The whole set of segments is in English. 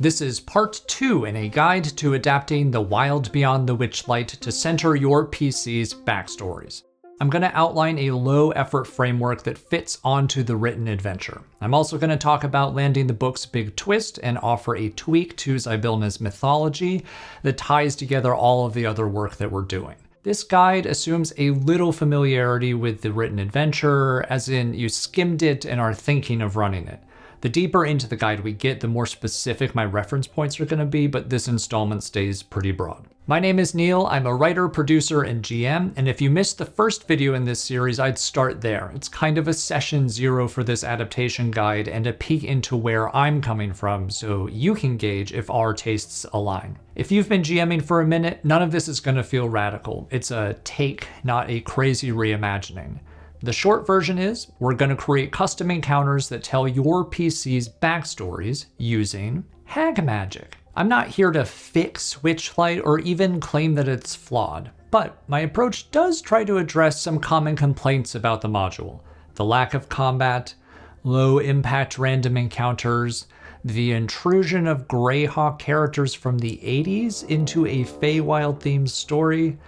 This is part 2 in a guide to adapting the Wild Beyond the Witchlight to center your PC's backstories. I'm going to outline a low-effort framework that fits onto the written adventure. I'm also going to talk about landing the book's big twist and offer a tweak to Zybilna's mythology that ties together all of the other work that we're doing. This guide assumes a little familiarity with the written adventure, as in you skimmed it and are thinking of running it. The deeper into the guide we get, the more specific my reference points are going to be, but this installment stays pretty broad. My name is Neil, I'm a writer, producer, and GM, and if you missed the first video in this series, I'd start there. It's kind of a session 0 for this adaptation guide and a peek into where I'm coming from, so you can gauge if our tastes align. If you've been GMing for a minute, none of this is going to feel radical. It's a take, not a crazy reimagining. The short version is, we're going to create custom encounters that tell your PC's backstories using hag magic. I'm not here to fix Witchlight or even claim that it's flawed, but my approach does try to address some common complaints about the module. The lack of combat, low impact random encounters, the intrusion of Greyhawk characters from the 80s into a Feywild themed story,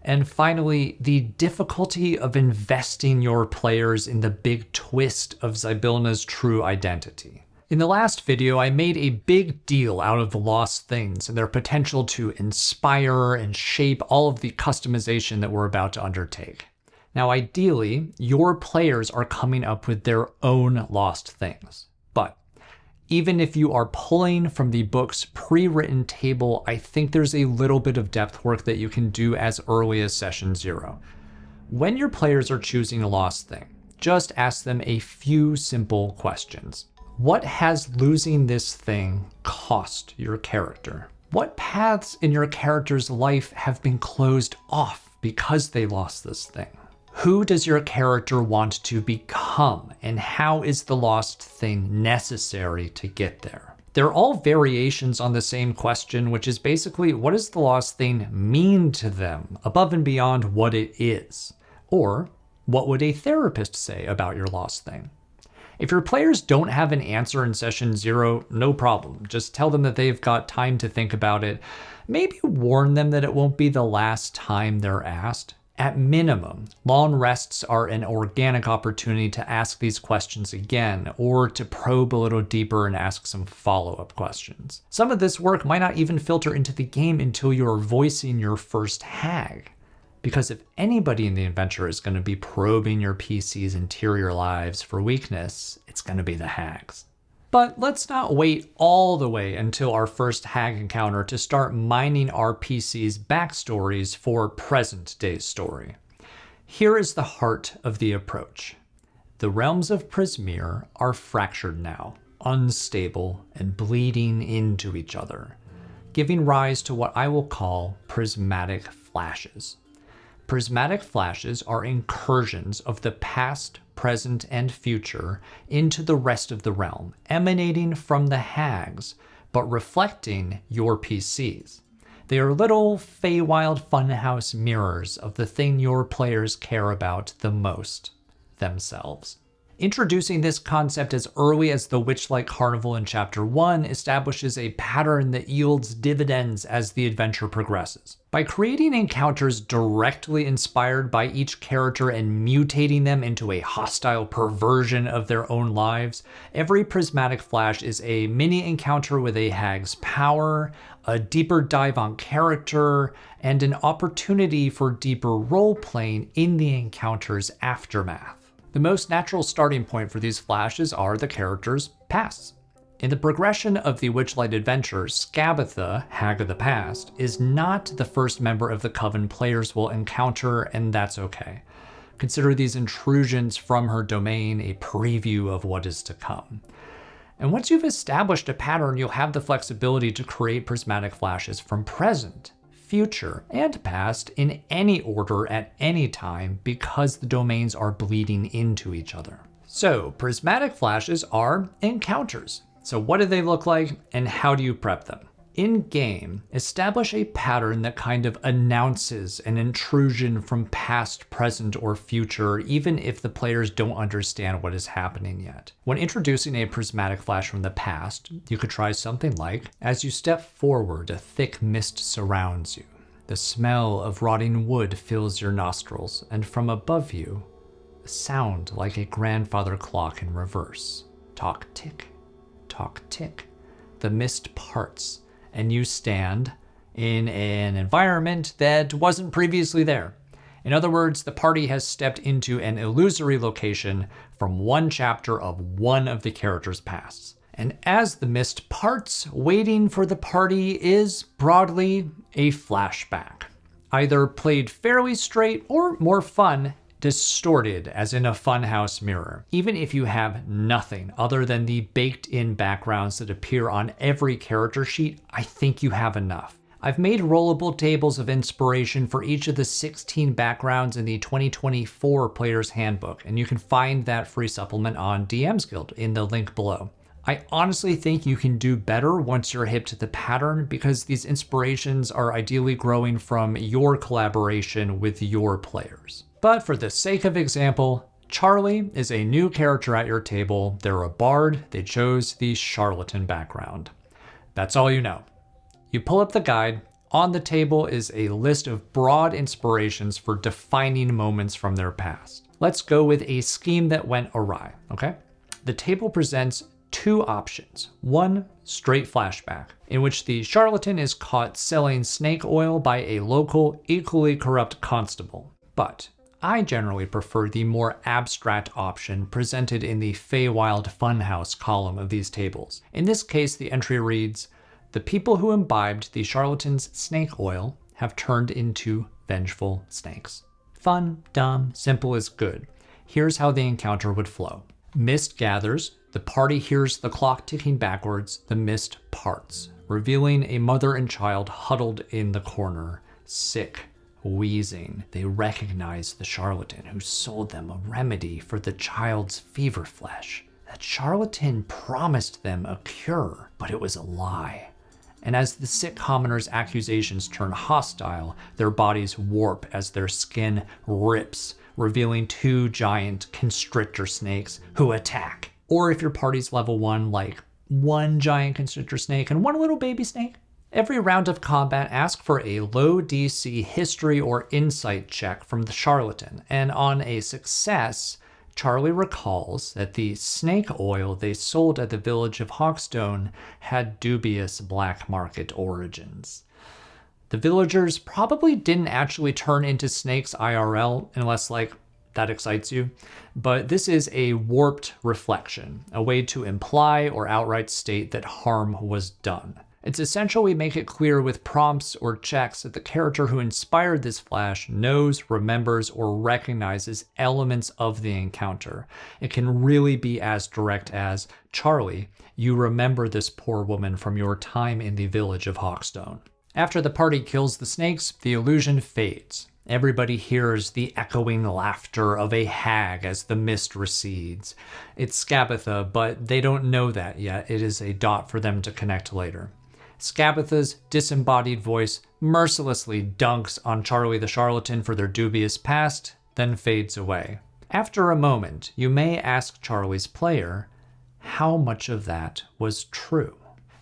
and finally, the difficulty of investing your players in the big twist of Zybilna's true identity. In the last video, I made a big deal out of the lost things and their potential to inspire and shape all of the customization that we're about to undertake. Now, ideally, your players are coming up with their own lost things. But even if you are pulling from the book's pre-written table, I think there's a little bit of depth work that you can do as early as session 0. When your players are choosing a lost thing, just ask them a few simple questions. What has losing this thing cost your character? What paths in your character's life have been closed off because they lost this thing? Who does your character want to become, and how is the lost thing necessary to get there? They're all variations on the same question, which is basically, what does the lost thing mean to them, above and beyond what it is? Or, what would a therapist say about your lost thing? If your players don't have an answer in session 0, no problem. Just tell them that they've got time to think about it. Maybe warn them that it won't be the last time they're asked. At minimum, long rests are an organic opportunity to ask these questions again, or to probe a little deeper and ask some follow-up questions. Some of this work might not even filter into the game until you're voicing your first hag. Because if anybody in the adventure is going to be probing your PC's interior lives for weakness, it's going to be the hags. But let's not wait all the way until our first hag encounter to start mining our PC's backstories for present day's story. Here is the heart of the approach. The realms of Prismir are fractured now, unstable and bleeding into each other, giving rise to what I will call prismatic flashes. Prismatic flashes are incursions of the past, present, and future into the rest of the realm, emanating from the hags, but reflecting your PCs. They are little Feywild funhouse mirrors of the thing your players care about the most, themselves. Introducing this concept as early as the Witchlight Carnival in Chapter 1 establishes a pattern that yields dividends as the adventure progresses. By creating encounters directly inspired by each character and mutating them into a hostile perversion of their own lives, every prismatic flash is a mini encounter with a hag's power, a deeper dive on character, and an opportunity for deeper role-playing in the encounter's aftermath. The most natural starting point for these flashes are the character's pasts. In the progression of the Witchlight adventure, Skabatha, Hag of the Past, is not the first member of the Coven players will encounter, and that's okay. Consider these intrusions from her domain a preview of what is to come. And once you've established a pattern, you'll have the flexibility to create prismatic flashes from present, future, and past in any order at any time because the domains are bleeding into each other. So, prismatic flashes are encounters. So what do they look like and how do you prep them? In-game, establish a pattern that kind of announces an intrusion from past, present, or future, even if the players don't understand what is happening yet. When introducing a prismatic flash from the past, you could try something like, as you step forward, a thick mist surrounds you. The smell of rotting wood fills your nostrils, and from above you, a sound like a grandfather clock in reverse. Tock tick, tock tick. The mist parts, and you stand in an environment that wasn't previously there. In other words, the party has stepped into an illusory location from one chapter of one of the characters' pasts. And as the mist parts, waiting for the party is broadly a flashback, either played fairly straight or more fun, distorted as in a funhouse mirror. Even if you have nothing other than the baked-in backgrounds that appear on every character sheet, I think you have enough. I've made rollable tables of inspiration for each of the 16 backgrounds in the 2024 Player's Handbook, and you can find that free supplement on DM's Guild in the link below. I honestly think you can do better once you're hip to the pattern, because these inspirations are ideally growing from your collaboration with your players. But for the sake of example, Charlie is a new character at your table. They're a bard. They chose the charlatan background. That's all you know. You pull up the guide. On the table is a list of broad inspirations for defining moments from their past. Let's go with a scheme that went awry, okay? The table presents two options. One, straight flashback, in which the charlatan is caught selling snake oil by a local, equally corrupt constable. But I generally prefer the more abstract option presented in the Feywild Funhouse column of these tables. In this case, the entry reads, "The people who imbibed the charlatan's snake oil have turned into vengeful snakes." Fun, dumb, simple is good. Here's how the encounter would flow. Mist gathers, the party hears the clock ticking backwards, the mist parts, revealing a mother and child huddled in the corner, sick, wheezing. They recognize the charlatan who sold them a remedy for the child's fever flesh. That charlatan promised them a cure, but it was a lie. And as the sick commoners' accusations turn hostile, their bodies warp as their skin rips, revealing two giant constrictor snakes who attack. Or if your party's level 1, like one giant constrictor snake and one little baby snake. Every round of combat, ask for a low DC history or insight check from the charlatan, and on a success, Charlie recalls that the snake oil they sold at the village of Hawkstone had dubious black market origins. The villagers probably didn't actually turn into snakes IRL, unless that excites you, but this is a warped reflection, a way to imply or outright state that harm was done. It's essential we make it clear with prompts or checks that the character who inspired this flash knows, remembers, or recognizes elements of the encounter. It can really be as direct as, "Charlie, you remember this poor woman from your time in the village of Hawkstone." After the party kills the snakes, the illusion fades. Everybody hears the echoing laughter of a hag as the mist recedes. It's Skabatha, but they don't know that yet. It is a dot for them to connect later. Skabatha's disembodied voice mercilessly dunks on Charlie the charlatan for their dubious past, then fades away. After a moment, you may ask Charlie's player, how much of that was true?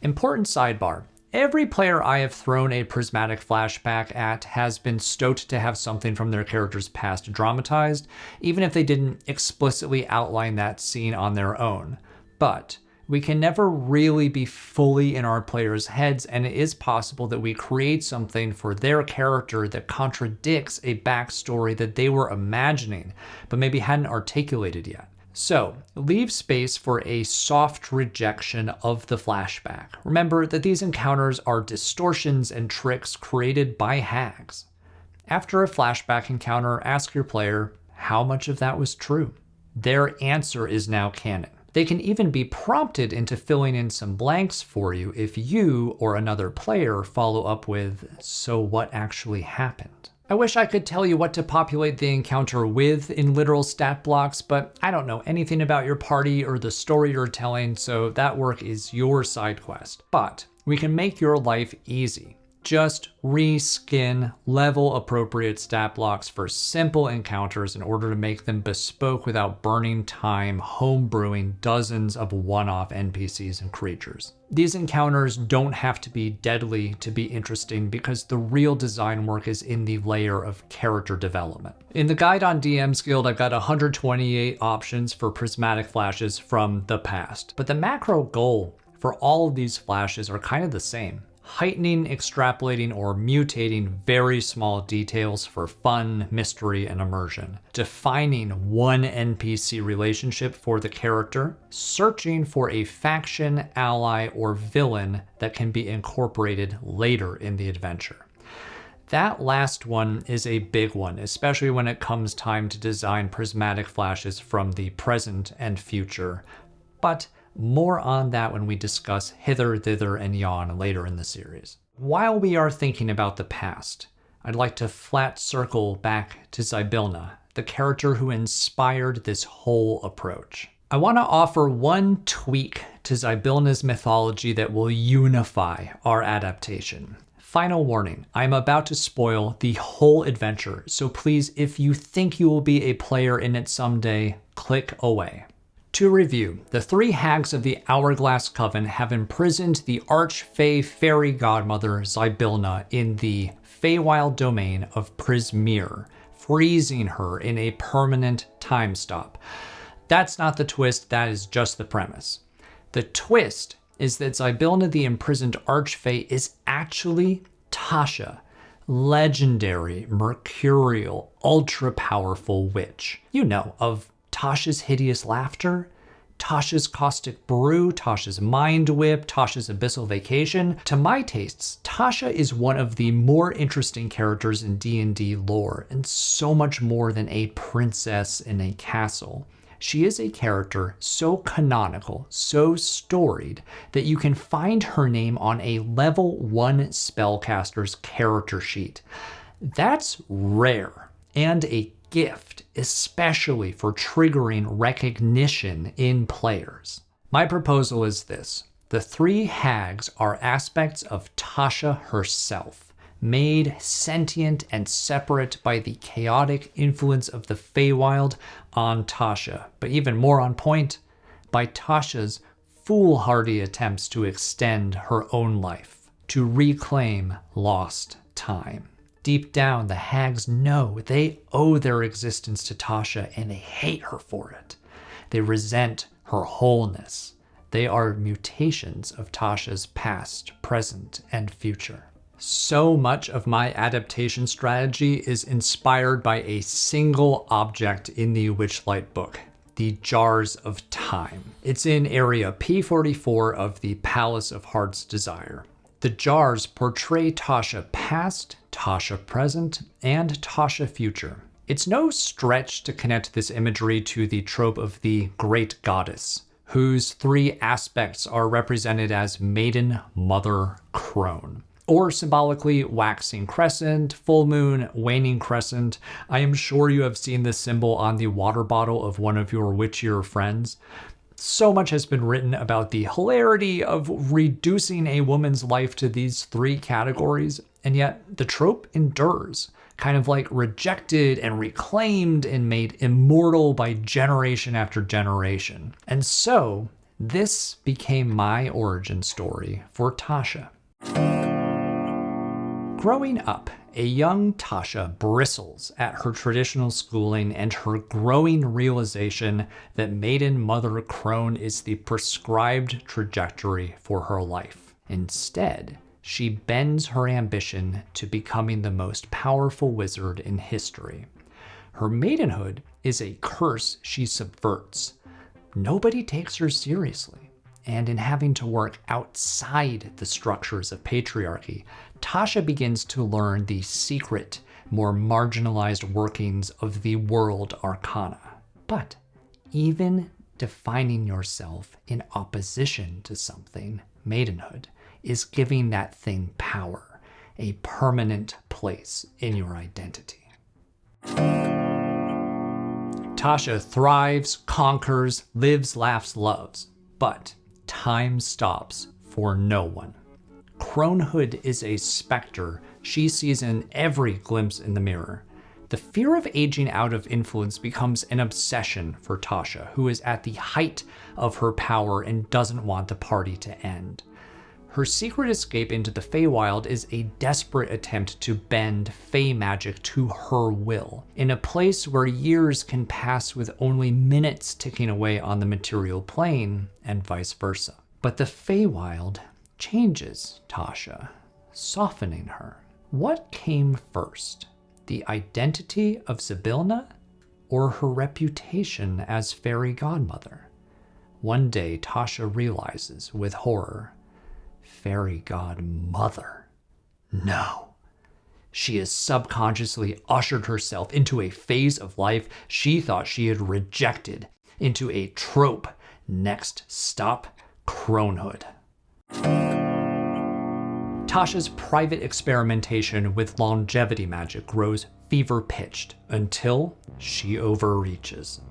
Important sidebar. Every player I have thrown a prismatic flashback at has been stoked to have something from their character's past dramatized, even if they didn't explicitly outline that scene on their own. But we can never really be fully in our players' heads, and it is possible that we create something for their character that contradicts a backstory that they were imagining, but maybe hadn't articulated yet. So, leave space for a soft rejection of the flashback. Remember that these encounters are distortions and tricks created by hags. After a flashback encounter, ask your player how much of that was true. Their answer is now canon. They can even be prompted into filling in some blanks for you if you or another player follow up with, so what actually happened? I wish I could tell you what to populate the encounter with in literal stat blocks, but I don't know anything about your party or the story you're telling, so that work is your side quest. But We can make your life easy. Just reskin level appropriate stat blocks for simple encounters in order to make them bespoke without burning time homebrewing dozens of one-off NPCs and creatures. These encounters don't have to be deadly to be interesting because the real design work is in the layer of character development. In the guide on DM's Guild, I've got 128 options for prismatic flashes from the past, but the macro goal for all of these flashes are kind of the same. Heightening, extrapolating, or mutating very small details for fun, mystery, and immersion. Defining one NPC relationship for the character. Searching for a faction, ally, or villain that can be incorporated later in the adventure. That last one is a big one, especially when it comes time to design prismatic flashes from the present and future. But more on that when we discuss hither, thither, and yon later in the series. While we are thinking about the past, I'd like to flat circle back to Zybilna, the character who inspired this whole approach. I want to offer one tweak to Zybilna's mythology that will unify our adaptation. Final warning, I'm about to spoil the whole adventure, so please, if you think you will be a player in it someday, click away. To review, the three hags of the Hourglass Coven have imprisoned the arch-fey fairy godmother Zybilna in the Feywild domain of Prismere, freezing her in a permanent time stop. That's not the twist, that is just the premise. The twist is that Zybilna the imprisoned archfey is actually Tasha, legendary, mercurial, ultra-powerful witch. You know, of Tasha's hideous laughter, Tasha's caustic brew, Tasha's mind whip, Tasha's abyssal vacation. To my tastes, Tasha is one of the more interesting characters in D&D lore, and so much more than a princess in a castle. She is a character so canonical, so storied, that you can find her name on a level 1 spellcaster's character sheet. That's rare, and a gift, especially for triggering recognition in players. My proposal is this. The three hags are aspects of Tasha herself, made sentient and separate by the chaotic influence of the Feywild on Tasha, but even more on point, by Tasha's foolhardy attempts to extend her own life, to reclaim lost time. Deep down, the hags know they owe their existence to Tasha and they hate her for it. They resent her wholeness. They are mutations of Tasha's past, present, and future. So much of my adaptation strategy is inspired by a single object in the Witchlight book, the Jars of Time. It's in area P44 of the Palace of Heart's Desire. The jars portray Tasha past, Tasha present, and Tasha future. It's no stretch to connect this imagery to the trope of the Great Goddess, whose three aspects are represented as Maiden, Mother, Crone. Or symbolically, waxing crescent, full moon, waning crescent. I am sure you have seen this symbol on the water bottle of one of your witchier friends. So much has been written about the hilarity of reducing a woman's life to these three categories, and yet the trope endures, kind of like rejected and reclaimed and made immortal by generation after generation. And so, this became my origin story for Tasha. Growing up, a young Tasha bristles at her traditional schooling and her growing realization that Maiden Mother Crone is the prescribed trajectory for her life. Instead, she bends her ambition to becoming the most powerful wizard in history. Her maidenhood is a curse she subverts. Nobody takes her seriously. And in having to work outside the structures of patriarchy, Tasha begins to learn the secret, more marginalized workings of the world arcana. But even defining yourself in opposition to something, maidenhood, is giving that thing power, a permanent place in your identity. Tasha thrives, conquers, lives, laughs, loves, but time stops for no one. Cronehood is a specter she sees in every glimpse in the mirror. The fear of aging out of influence becomes an obsession for Tasha, who is at the height of her power and doesn't want the party to end. Her secret escape into the Feywild is a desperate attempt to bend Fey magic to her will, in a place where years can pass with only minutes ticking away on the material plane, and vice versa. But the Feywild changes Tasha, softening her. What came first? The identity of Zybilna, or her reputation as fairy godmother? One day, Tasha realizes with horror, fairy godmother? No. She has subconsciously ushered herself into a phase of life she thought she had rejected, into a trope. Next stop, Cronehood. Tasha's private experimentation with longevity magic grows fever-pitched until she overreaches.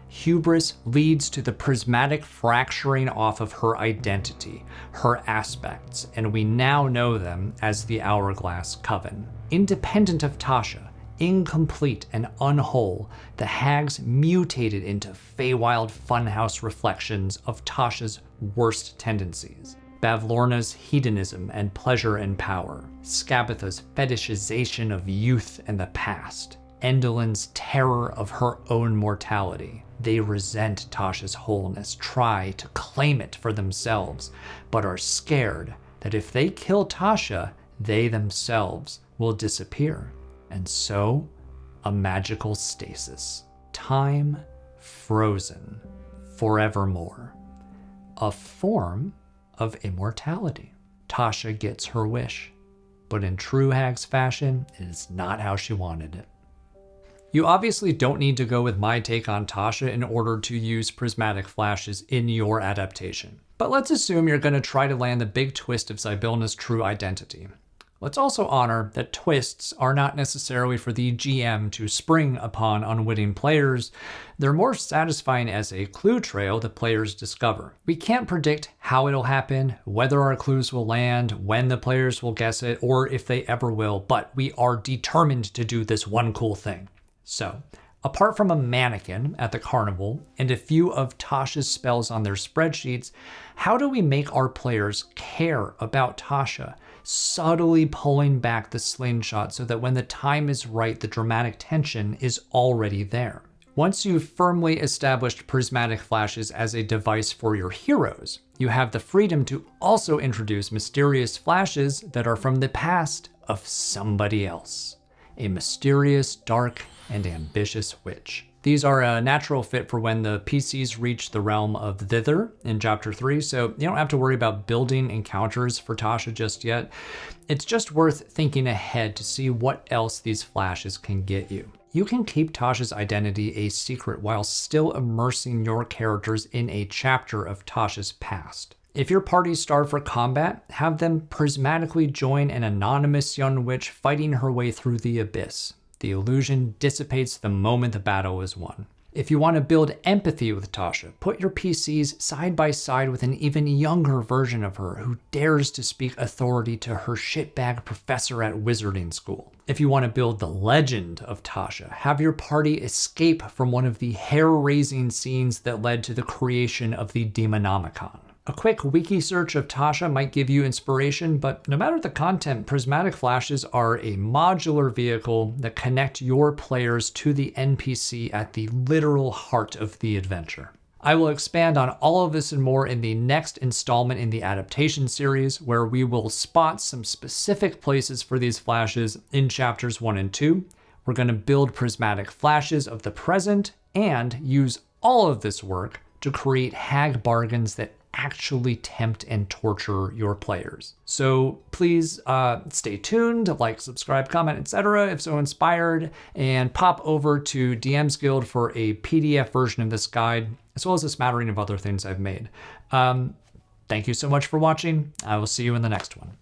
Hubris leads to the prismatic fracturing off of her identity, her aspects, and we now know them as the Hourglass Coven. Independent of Tasha, incomplete and unwhole, the hags mutated into Feywild funhouse reflections of Tasha's worst tendencies. Bavlorna's hedonism and pleasure and power, Skabatha's fetishization of youth and the past, Endelin's terror of her own mortality. They resent Tasha's wholeness, try to claim it for themselves, but are scared that if they kill Tasha, they themselves will disappear. And so, a magical stasis. Time frozen forevermore. A form of immortality. Tasha gets her wish, but in true hag's fashion, it is not how she wanted it. You obviously don't need to go with my take on Tasha in order to use prismatic flashes in your adaptation. But let's assume you're going to try to land the big twist of Zybilna's true identity. Let's also honor that twists are not necessarily for the GM to spring upon unwitting players. They're more satisfying as a clue trail that players discover. We can't predict how it'll happen, whether our clues will land, when the players will guess it, or if they ever will, but we are determined to do this one cool thing. So, apart from a mannequin at the carnival and a few of Tasha's spells on their spreadsheets, how do we make our players care about Tasha, subtly pulling back the slingshot so that when the time is right, the dramatic tension is already there? Once you've firmly established prismatic flashes as a device for your heroes, you have the freedom to also introduce mysterious flashes that are from the past of somebody else. A mysterious, dark, and ambitious witch. These are a natural fit for when the PCs reach the realm of thither in Chapter 3, so you don't have to worry about building encounters for Tasha just yet. It's just worth thinking ahead to see what else these flashes can get you. You can keep Tasha's identity a secret while still immersing your characters in a chapter of Tasha's past. If your party's starved for combat, have them prismatically join an anonymous young witch fighting her way through the abyss. The illusion dissipates the moment the battle is won. If you want to build empathy with Tasha, put your PCs side by side with an even younger version of her who dares to speak authority to her shitbag professor at wizarding school. If you want to build the legend of Tasha, have your party escape from one of the hair-raising scenes that led to the creation of the Demonomicon. A quick wiki search of Tasha might give you inspiration, but no matter the content, prismatic flashes are a modular vehicle that connect your players to the NPC at the literal heart of the adventure. I will expand on all of this and more in the next installment in the adaptation series, where we will spot some specific places for these flashes in chapters 1 and 2. We're going to build prismatic flashes of the present and use all of this work to create hag bargains that actually tempt and torture your players. So please stay tuned, like, subscribe, comment, etc. if so inspired, and pop over to DM's Guild for a PDF version of this guide, as well as a smattering of other things I've made. Thank you so much for watching. I will see you in the next one.